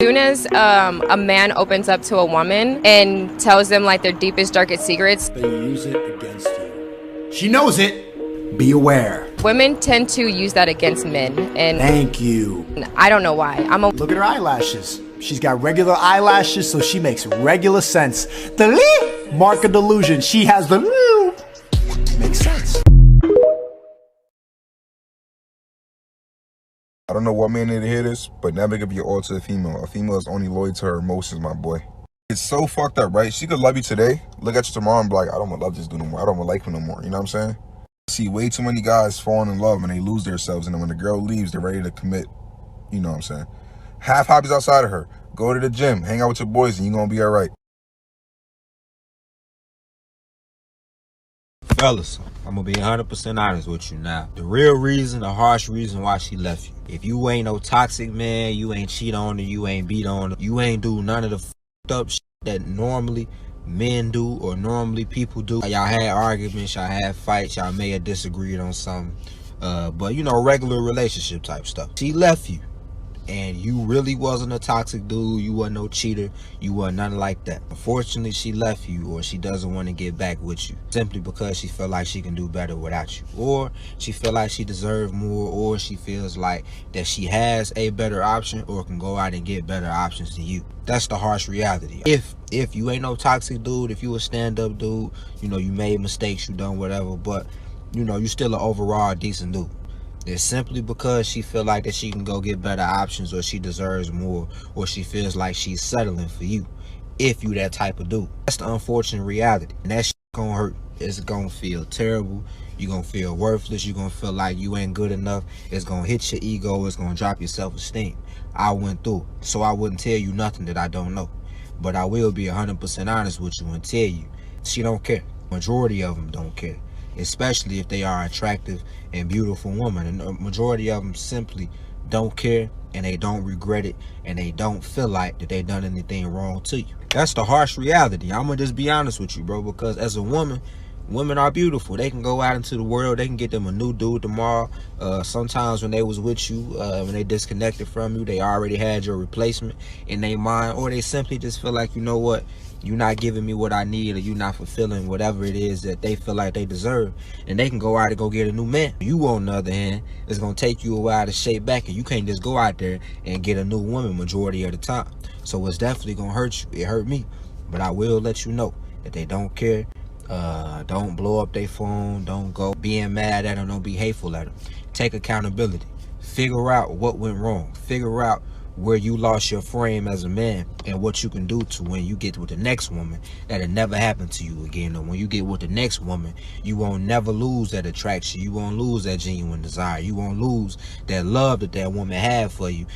soon as a man opens up to a woman and tells them like their deepest, darkest secrets, they use it against you. She knows it. Be aware. Women tend to use that against men, and thank you. I don't know why. Look at her eyelashes. She's got regular eyelashes, so she makes regular sense. The mark of delusion. She has the makes sense. I don't know what man need to hear this, but never give your all to a female. A female is only loyal to her emotions, my boy. It's so fucked up, right? She could love you today, look at you tomorrow and be like, I don't want to love this dude no more. I don't want to like him no more. You know what I'm saying? I see way too many guys falling in love and they lose themselves, and then when the girl leaves, they're ready to commit. You know what I'm saying? Have hobbies outside of her. Go to the gym, hang out with your boys, and you're going to be all right. Fellas, I'm gonna be 100% honest with you now. The real reason, the harsh reason why she left you. If you ain't no toxic man, you ain't cheat on her, you ain't beat on her, you ain't do none of the fucked up shit that normally men do or normally people do. Y'all had arguments, y'all had fights, y'all may have disagreed on something. But you know, regular relationship type stuff. She left you. And you really wasn't a toxic dude, you wasn't no cheater, you wasn't nothing like that. Unfortunately, she left you, or she doesn't want to get back with you simply because she felt like she can do better without you, or she feel like she deserves more, or she feels like that she has a better option or can go out and get better options than you. That's the harsh reality. If you ain't no toxic dude, if you a stand-up dude, you know, you made mistakes, you done whatever, but you know, you still an overall decent dude. It's simply because she feel like that she can go get better options, or she deserves more, or she feels like she's settling for you, if you that type of dude. That's the unfortunate reality, and that shit gonna hurt. It's gonna feel terrible. You're gonna feel worthless. You're gonna feel like you ain't good enough. It's gonna hit your ego. It's gonna drop your self-esteem. I went through it, so I wouldn't tell you nothing that I don't know, but I will be 100% honest with you and tell you she don't care. Majority of them don't care, especially if they are attractive and beautiful women. And the majority of them simply don't care, and they don't regret it, and they don't feel like that they done anything wrong to you. That's the harsh reality. I'm gonna just be honest with you, bro, because as a woman, women are beautiful. They can go out into the world, they can get them a new dude tomorrow. Sometimes when they was with you, when they disconnected from you, they already had your replacement in their mind, or they simply just feel like, you know what, you're not giving me what I need, or you're not fulfilling whatever it is that they feel like they deserve, and they can go out and go get a new man. You, on the other hand, it's gonna take you a while to shape back, and you can't just go out there and get a new woman majority of the time. So it's definitely gonna hurt you. It hurt me, but I will let you know that they don't care. Don't blow up their phone. Don't go being mad at them. Don't be hateful at them. Take accountability. Figure out what went wrong. Figure out where you lost your frame as a man, and what you can do to when you get with the next woman that'll never happen to you again. Or when you get with the next woman, you won't never lose that attraction. You won't lose that genuine desire. You won't lose that love that that woman had for you.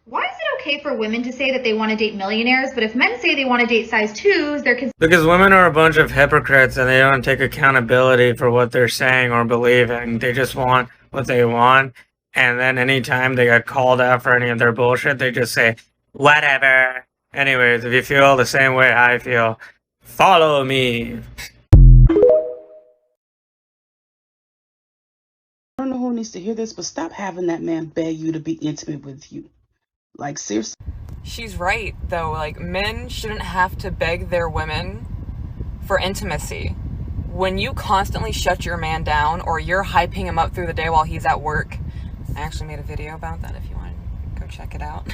Why is it okay for women to say that they want to date millionaires, but if men say they want to date size 2s, they're considered... Because women are a bunch of hypocrites, and they don't take accountability for what they're saying or believing. They just want what they want, and then anytime they get called out for any of their bullshit, they just say, whatever. Anyways, if you feel the same way I feel, follow me. I don't know who needs to hear this, but stop having that man beg you to be intimate with you. Like, seriously. She's right, though. Like, men shouldn't have to beg their women for intimacy. When you constantly shut your man down, or you're hyping him up through the day while he's at work. I actually made a video about that if you want to go check it out.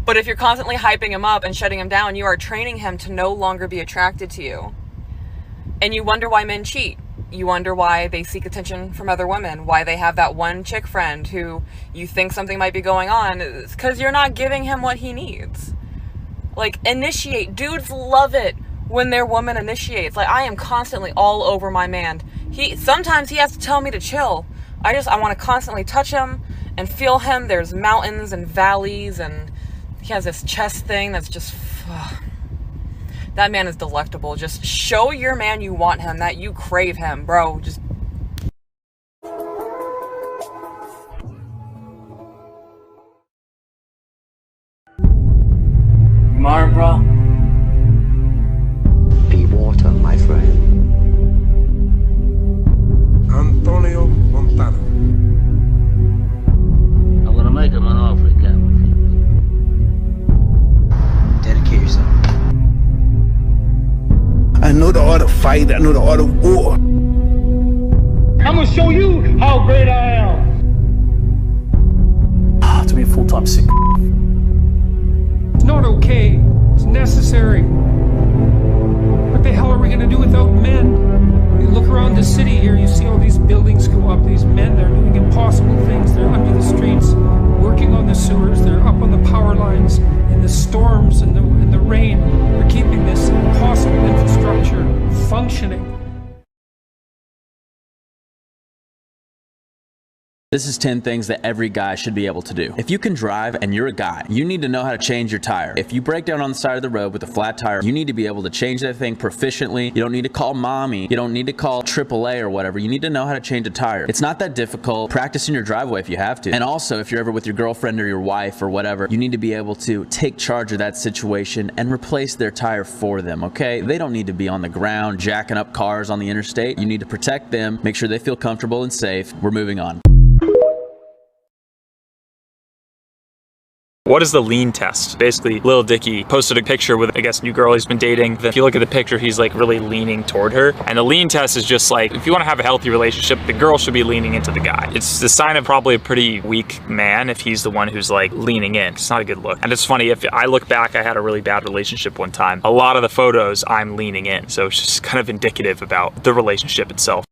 But if you're constantly hyping him up and shutting him down, you are training him to no longer be attracted to you. And you wonder why men cheat. You wonder why they seek attention from other women, why they have that one chick friend who you think something might be going on. It's because you're not giving him what he needs. Like, initiate. Dudes love it when their woman initiates. Like, I am constantly all over my man. Sometimes he has to tell me to chill. I want to constantly touch him and feel him. There's mountains and valleys, and he has this chest thing that's just... That man is delectable. Just show your man you want him, that you crave him, bro. Just Smart, bro. Be water, my friend. Antonio Montana. I'm gonna make him an offer he can't refuse. Dedicate yourself. I know the art of fight. I know the art of war. I'm gonna show you how great I am. To be a full-time sick. It's not okay. It's necessary. What the hell are we gonna do without men? You look around the city here, you see all these buildings go up. These men, they're doing impossible things. They're under the streets, working on the sewers. They're up on the power lines in the storms and the rain. They're keeping this impossible infrastructure functioning. This is 10 things that every guy should be able to do. If you can drive and you're a guy, you need to know how to change your tire. If you break down on the side of the road with a flat tire, you need to be able to change that thing proficiently. You don't need to call mommy. You don't need to call AAA or whatever. You need to know how to change a tire. It's not that difficult. Practice in your driveway if you have to. And also, if you're ever with your girlfriend or your wife or whatever, you need to be able to take charge of that situation and replace their tire for them, okay? They don't need to be on the ground jacking up cars on the interstate. You need to protect them, make sure they feel comfortable and safe. We're moving on. What is the lean test? Basically, Lil Dicky posted a picture with, I guess, a new girl he's been dating. If you look at the picture, he's like really leaning toward her. And the lean test is just like, if you want to have a healthy relationship, the girl should be leaning into the guy. It's the sign of probably a pretty weak man if he's the one who's like leaning in. It's not a good look. And it's funny, if I look back, I had a really bad relationship one time. A lot of the photos, I'm leaning in. So it's just kind of indicative about the relationship itself.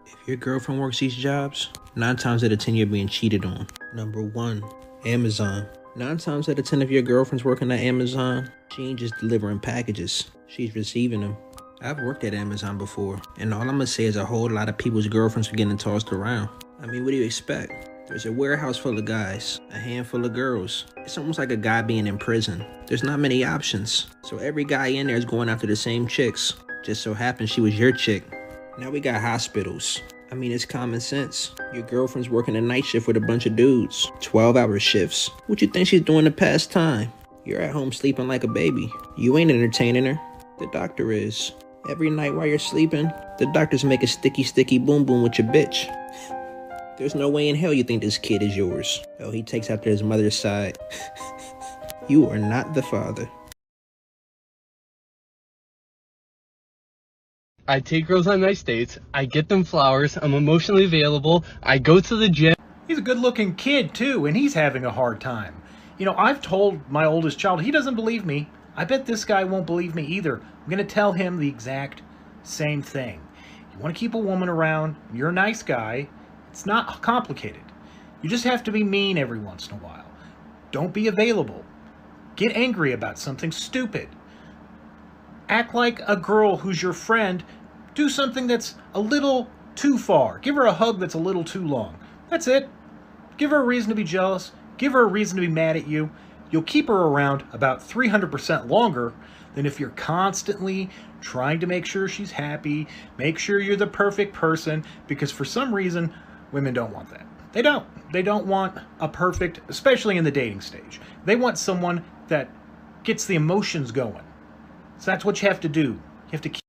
If your girlfriend works these jobs, 9 times out of 10 you're being cheated on. Number 1, Amazon. 9 times out of 10 if your girlfriend's working at Amazon, she ain't just delivering packages, she's receiving them. I've worked at Amazon before, and all I'm gonna say is a whole lot of people's girlfriends are getting tossed around. I mean, what do you expect? There's a warehouse full of guys, a handful of girls. It's almost like a guy being in prison. There's not many options. So every guy in there is going after the same chicks. Just so happens she was your chick. Now we got hospitals. I mean, it's common sense. Your girlfriend's working a night shift with a bunch of dudes. 12-hour shifts. What you think she's doing to pass time? You're at home sleeping like a baby. You ain't entertaining her. The doctor is. Every night while you're sleeping, the doctors make a sticky boom boom with your bitch. There's no way in hell you think this kid is yours. Oh, he takes after his mother's side. You are not the father. I take girls on nice dates, I get them flowers, I'm emotionally available, I go to the gym. He's a good-looking kid, too, and he's having a hard time. You know, I've told my oldest child, he doesn't believe me. I bet this guy won't believe me either. I'm going to tell him the exact same thing. You want to keep a woman around, you're a nice guy, it's not complicated. You just have to be mean every once in a while. Don't be available. Get angry about something stupid. Act like a girl who's your friend. Do something that's a little too far. Give her a hug that's a little too long. That's it. Give her a reason to be jealous. Give her a reason to be mad at you. You'll keep her around about 300% longer than if you're constantly trying to make sure she's happy, make sure you're the perfect person, because for some reason, women don't want that. They don't. They don't want a perfect, especially in the dating stage. They want someone that gets the emotions going. So that's what you have to do. You have to keep